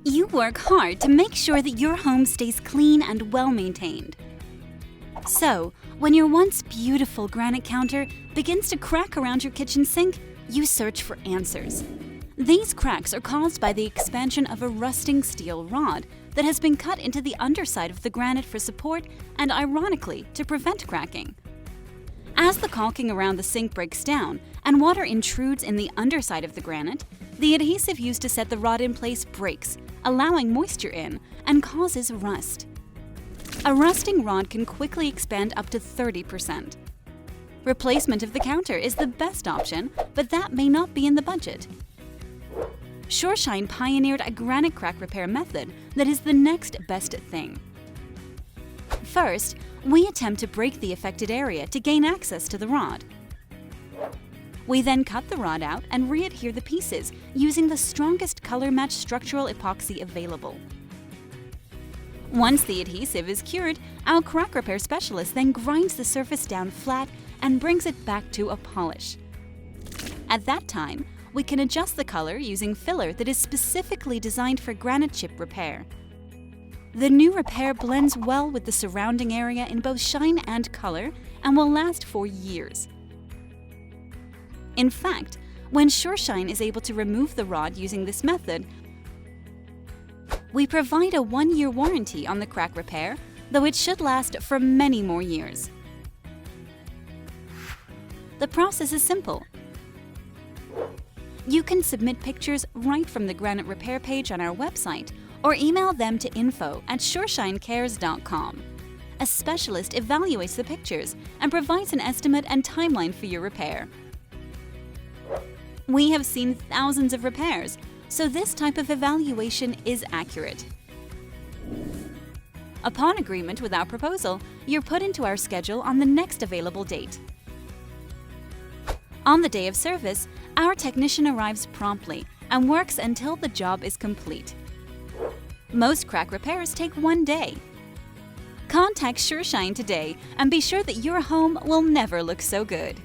You work hard to make sure that your home stays clean and well-maintained. So, when your once beautiful granite counter begins to crack around your kitchen sink, you search for answers. These cracks are caused by the expansion of a rusting steel rod that has been cut into the underside of the granite for support and, ironically, to prevent cracking. As the caulking around the sink breaks down and water intrudes in the underside of the granite, the adhesive used to set the rod in place breaks, allowing moisture in, and causes rust. A rusting rod can quickly expand up to 30%. Replacement of the counter is the best option, but that may not be in the budget. Sureshine pioneered a granite crack repair method that is the next best thing. First, we attempt to break the affected area to gain access to the rod. We then cut the rod out and re-adhere the pieces using the strongest color-match structural epoxy available. Once the adhesive is cured, our crack repair specialist then grinds the surface down flat and brings it back to a polish. At that time, we can adjust the color using filler that is specifically designed for granite chip repair. The new repair blends well with the surrounding area in both shine and color and will last for years. In fact, when Sureshine is able to remove the rod using this method, we provide a 1-year warranty on the crack repair, though it should last for many more years. The process is simple. You can submit pictures right from the Granite repair page on our website or email them to info@sureshinecares.com. A specialist evaluates the pictures and provides an estimate and timeline for your repair. We have seen thousands of repairs, so this type of evaluation is accurate. Upon agreement with our proposal, you're put into our schedule on the next available date. On the day of service, our technician arrives promptly and works until the job is complete. Most crack repairs take 1 day. Contact Sureshine today and be sure that your home will never look so good.